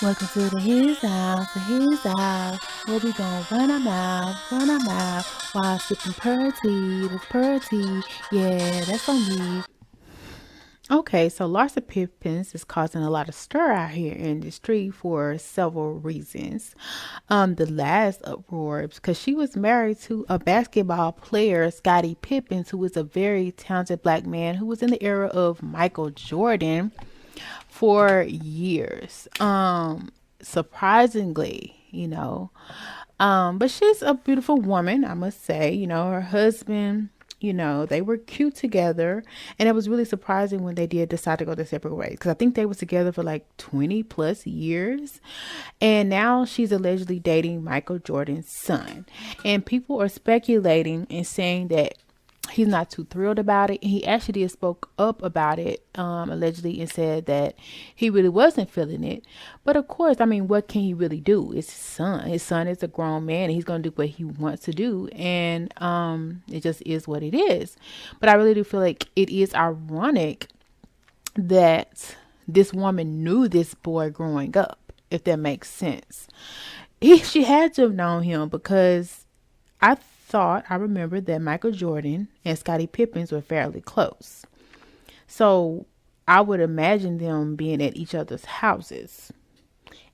Welcome to his house, where we gon' run our mouth, while sipping purty, that's purty, yeah, that's on me. Okay, so Larsa Pippens is causing a lot of stir out here in the street for several reasons. The last uproar because she was married to a basketball player, Scottie Pippens, who was a very talented black man who was in the era of Michael Jordan for years. Surprisingly, but she's a beautiful woman, I must say. Her husband, they were cute together, and it was really surprising when they did decide to go their separate ways because I think they was together for like 20 plus years, and now she's allegedly dating Michael Jordan's son, and people are speculating and saying that he's not too thrilled about it. He actually spoke up about it, allegedly, and said that he really wasn't feeling it. But of course, I mean, what can he really do? It's his son. His son is a grown man, and he's going to do what he wants to do. And it just is what it is. But I really do feel like it is ironic that this woman knew this boy growing up, if that makes sense. She had to have known him because I remember that Michael Jordan and Scottie Pippens were fairly close. So I would imagine them being at each other's houses.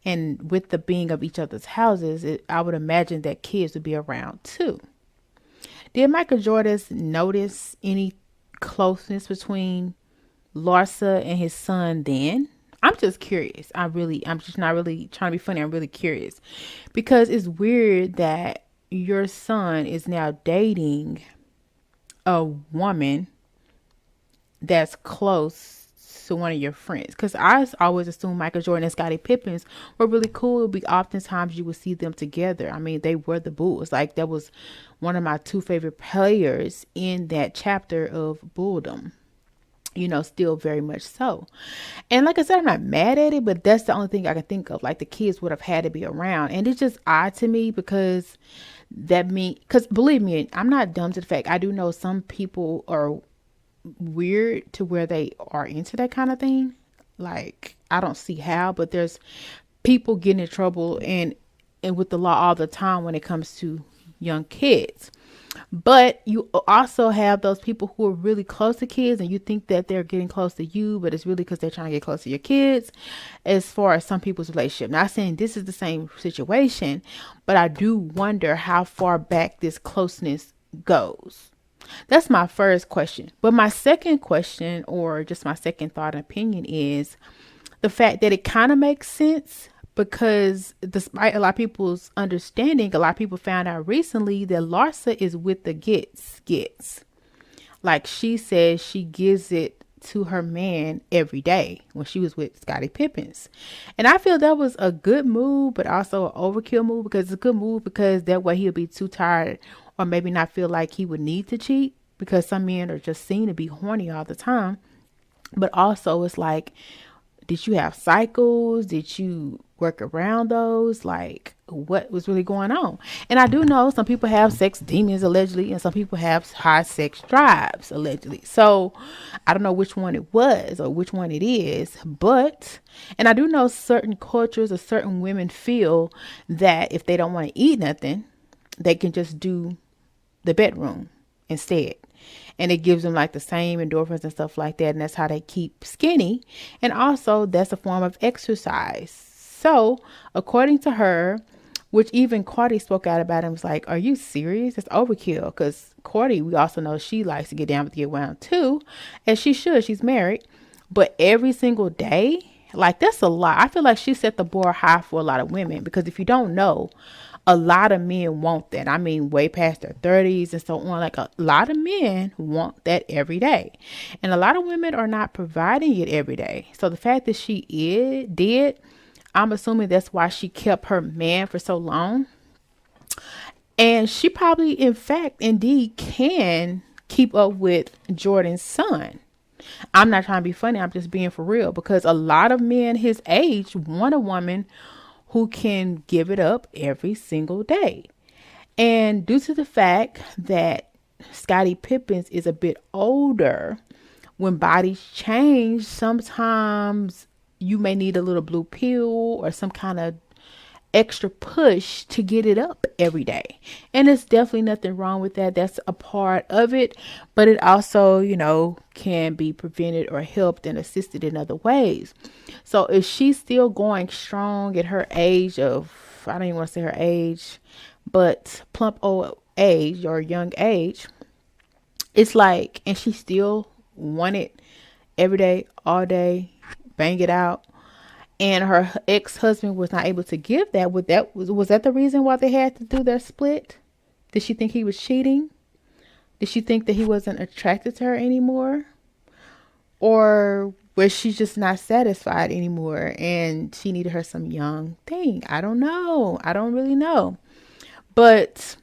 And with the being of each other's houses, I would imagine that kids would be around too. Did Michael Jordan notice any closeness between Larsa and his son then? I'm just curious. I'm just not really trying to be funny. I'm really curious because it's weird that your son is now dating a woman that's close to one of your friends. Because I always assumed Michael Jordan and Scottie Pippens were really cool. But oftentimes you would see them together. I mean, they were the Bulls. Like, that was one of my two favorite players in that chapter of Bulldom. Still very much so. And like I said, I'm not mad at it, but that's the only thing I can think of. Like, the kids would have had to be around. And it's just odd to me because because believe me, I'm not dumb to the fact I do know some people are weird to where they are into that kind of thing. Like, I don't see how, but there's people getting in trouble and with the law all the time when it comes to young kids. But you also have those people who are really close to kids and you think that they're getting close to you, but it's really because they're trying to get close to your kids as far as some people's relationship. Not saying this is the same situation, but I do wonder how far back this closeness goes. That's my first question. But my second question, or just my second thought and opinion, is the fact that it kind of makes sense. Because despite a lot of people's understanding, a lot of people found out recently that Larsa is with the gets. Like, she says she gives it to her man every day when she was with Scottie Pippens. And I feel that was a good move, but also an overkill move, because it's a good move because that way he'll be too tired or maybe not feel like he would need to cheat, because some men are just seen to be horny all the time. But also it's like, did you have cycles? Did you work around those? Like, what was really going on? And I do know some people have sex demons allegedly, and some people have high sex drives allegedly. So I don't know which one it was or which one it is, and I do know certain cultures or certain women feel that if they don't want to eat nothing, they can just do the bedroom instead. And it gives them like the same endorphins and stuff like that. And that's how they keep skinny. And also that's a form of exercise. So according to her, which even Cardi spoke out about and was like, are you serious? It's overkill. Because Cardi, we also know she likes to get down with the get wound too. And she should. She's married. But every single day, like, that's a lot. I feel like she set the bar high for a lot of women. Because if you don't know, a lot of men want that. I mean, way past their 30s and so on. Like, a lot of men want that every day. And a lot of women are not providing it every day. So the fact that she did, I'm assuming that's why she kept her man for so long. And she probably, in fact, indeed can keep up with Jordan's son. I'm not trying to be funny. I'm just being for real, because a lot of men his age want a woman who can give it up every single day. And due to the fact that Scottie Pippens is a bit older, when bodies change, sometimes you may need a little blue pill or some kind of extra push to get it up every day. And it's definitely nothing wrong with that. That's a part of it. But it also, can be prevented or helped and assisted in other ways. So if she's still going strong at her age of, I don't even want to say her age, but plump old age or young age, it's like, and she still want it every day, all day, bang it out, and her ex-husband was not able to give that. Was that the reason why they had to do their split? Did she think he was cheating? Did she think that he wasn't attracted to her anymore? Or was she just not satisfied anymore and she needed her some young thing? I don't know. I don't really know. But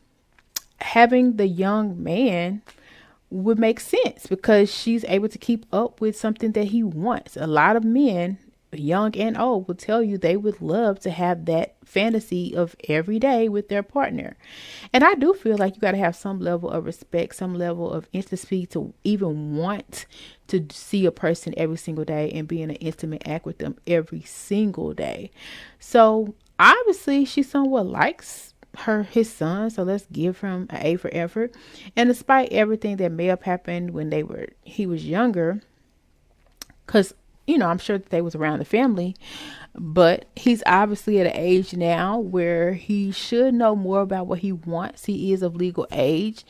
having the young man would make sense because she's able to keep up with something that he wants. A lot of men, young and old, will tell you they would love to have that fantasy of every day with their partner. And I do feel like you got to have some level of respect, some level of intimacy to even want to see a person every single day and be in an intimate act with them every single day. So obviously she somewhat likes his son, so let's give him an A for effort. And despite everything that may have happened when he was younger, because I'm sure that they was around the family, but he's obviously at an age now where he should know more about what he wants. He is of legal age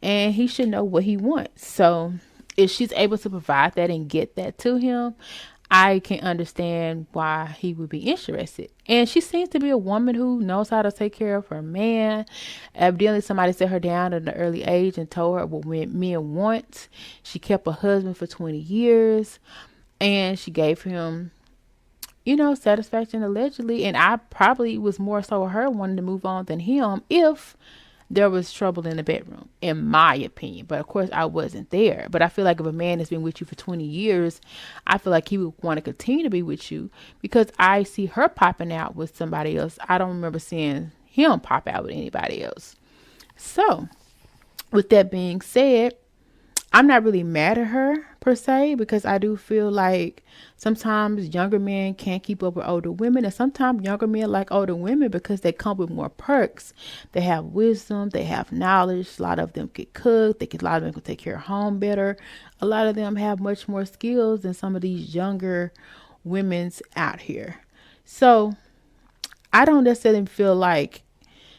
and he should know what he wants. So if she's able to provide that and get that to him, I can understand why he would be interested. And she seems to be a woman who knows how to take care of her man. Evidently, somebody set her down at an early age and told her what men want. She kept a husband for 20 years and she gave him, satisfaction allegedly. And I probably was more so her wanting to move on than him if there was trouble in the bedroom, in my opinion. But of course I wasn't there. But I feel like if a man has been with you for 20 years, I feel like he would want to continue to be with you because I see her popping out with somebody else. I don't remember seeing him pop out with anybody else. So with that being said, I'm not really mad at her per se, because I do feel like sometimes younger men can't keep up with older women, and sometimes younger men like older women because they come with more perks. They have wisdom, they have knowledge. A lot of them can cook. A lot of them can take care of home better. A lot of them have much more skills than some of these younger women's out here. So I don't necessarily feel like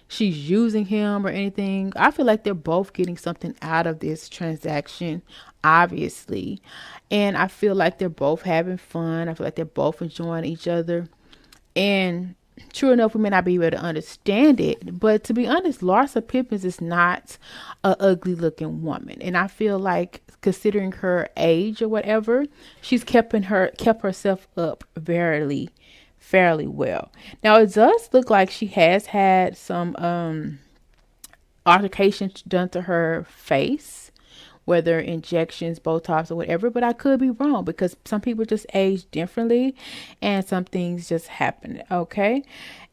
she's using him or anything. I feel like they're both getting something out of this transaction, obviously. And I feel like they're both having fun. I feel like they're both enjoying each other. And true enough, we may not be able to understand it. But to be honest, Larsa Pippens is not a ugly looking woman. And I feel like considering her age or whatever, she's kept herself up fairly well. Now it does look like she has had some altercations done to her face, whether injections, Botox, or whatever, but I could be wrong because some people just age differently and some things just happen. Okay.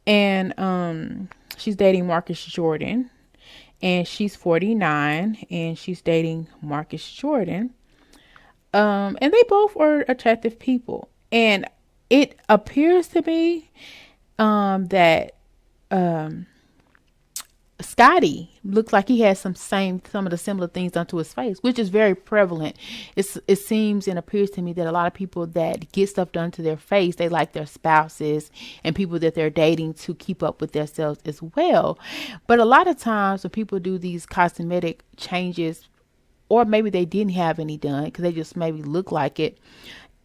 And she's dating Marcus Jordan, and she's 49 and she's dating Marcus Jordan. And they both are attractive people. And it appears to me that Scotty looks like he has some of the similar things done to his face, which is very prevalent. It seems and appears to me that a lot of people that get stuff done to their face, they like their spouses and people that they're dating to keep up with themselves as well. But a lot of times when people do these cosmetic changes, or maybe they didn't have any done because they just maybe look like it.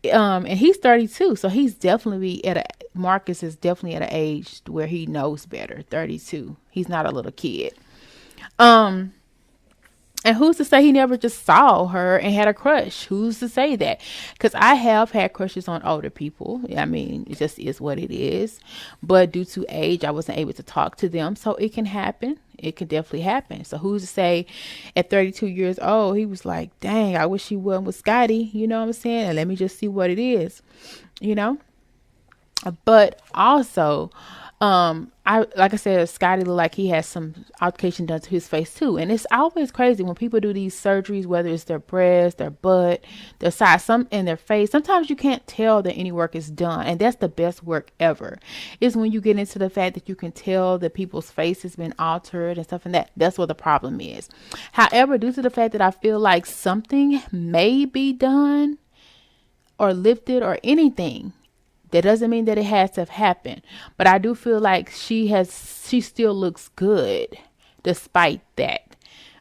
And he's 32, so Marcus is definitely at an age where he knows better. 32, he's not a little kid. And who's to say he never just saw her and had a crush? Who's to say that? Because I have had crushes on older people. I mean, it just is what it is. But due to age, I wasn't able to talk to them. So it can happen. It can definitely happen. So who's to say at 32 years old, he was like, dang, I wish he wasn't with Scotty. You know what I'm saying? And let me just see what it is, But also, I like I said, Scotty looked like he has some altercation done to his face too, and it's always crazy when people do these surgeries, whether it's their breast, their butt, their side, some in their face. Sometimes you can't tell that any work is done, and that's the best work ever. Is when you get into the fact that you can tell that people's face has been altered and stuff, and that's what the problem is. However, due to the fact that I feel like something may be done or lifted or anything, that doesn't mean that it has to have happened. But I do feel like she still looks good despite that.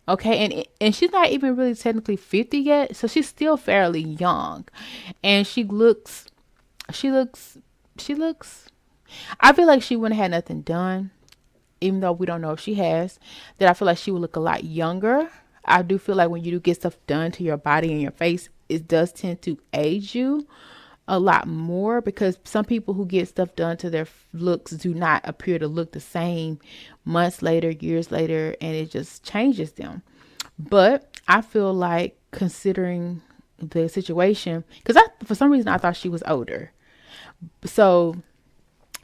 Okay, and she's not even really technically 50 yet, so she's still fairly young. And she looks she looks I feel like she wouldn't have had nothing done, even though we don't know if she has, that I feel like she would look a lot younger. I do feel like when you do get stuff done to your body and your face, it does tend to age you a lot more, because some people who get stuff done to their looks do not appear to look the same months later, years later, and it just changes them. But I feel like, considering the situation, because I, for some reason, I thought she was older. So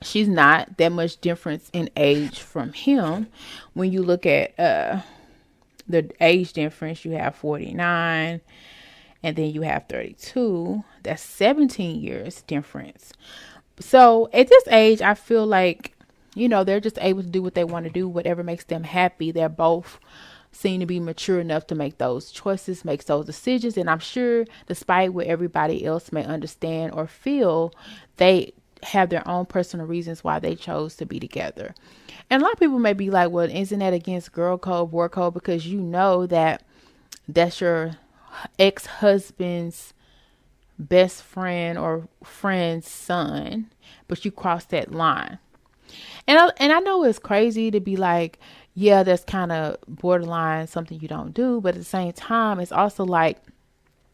she's not that much difference in age from him. When you look at the age difference, you have 49 and then you have 32. That's 17 years difference. So at this age, I feel like, they're just able to do what they want to do, whatever makes them happy. They're both seem to be mature enough to make those choices, make those decisions. And I'm sure, despite what everybody else may understand or feel, they have their own personal reasons why they chose to be together. And a lot of people may be like, well, isn't that against girl code, war code? Because you know that that's your ex-husband's best friend or friend's son, but you crossed that line. And I know it's crazy to be like, yeah, that's kind of borderline something you don't do, but at the same time, it's also like,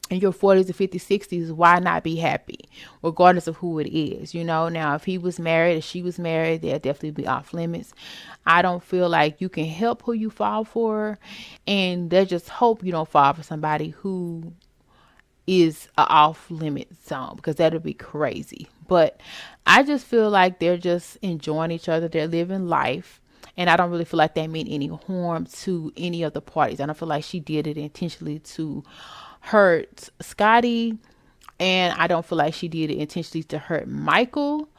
in your 40s or 50s, 60s, why not be happy, regardless of who it is? Now if he was married, if she was married, they'll definitely be off limits. I don't feel like you can help who you fall for, and they just hope you don't fall for somebody who is a off limit zone, because that'll be crazy. But I just feel like they're just enjoying each other. They're living life. And I don't really feel like they mean any harm to any of the parties. I don't feel like she did it intentionally to hurt Scotty. And I don't feel like she did it intentionally to hurt Michael,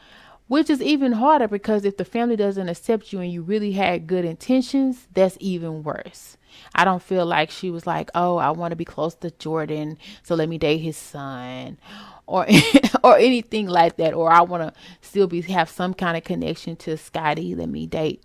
which is even harder, because if the family doesn't accept you and you really had good intentions, that's even worse. I don't feel like she was like, oh, I want to be close to Jordan, so let me date his son, or or anything like that. Or I want to still have some kind of connection to Scotty, let me date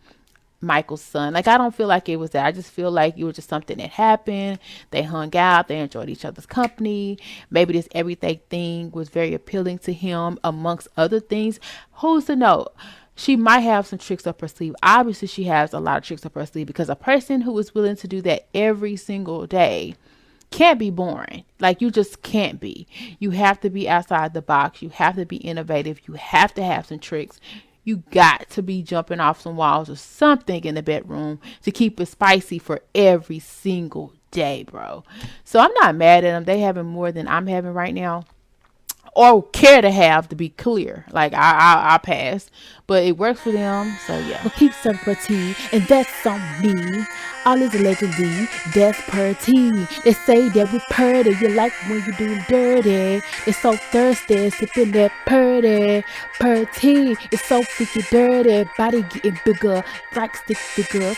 Michael's son. Like, I don't feel like it was that. I just feel like it was just something that happened. They hung out. They enjoyed each other's company. Maybe this everything thing was very appealing to him, amongst other things. Who's to know? She might have some tricks up her sleeve. Obviously, she has a lot of tricks up her sleeve, because a person who is willing to do that every single day can't be boring. Like, you just can't be. You have to be outside the box. You have to be innovative. You have to have some tricks. You got to be jumping off some walls or something in the bedroom to keep it spicy for every single day, bro. So I'm not mad at them. They having more than I'm having right now, or care to have, to be clear. Like, I pass, but it works for them. So yeah. Well, keep some for tea, and that's on me. All is allegedly death per tea. They say that we purdy, you like when you do dirty. It's so thirsty, sipping that purdy. Per tea, it's so freaky dirty. Body getting bigger, like stick figures.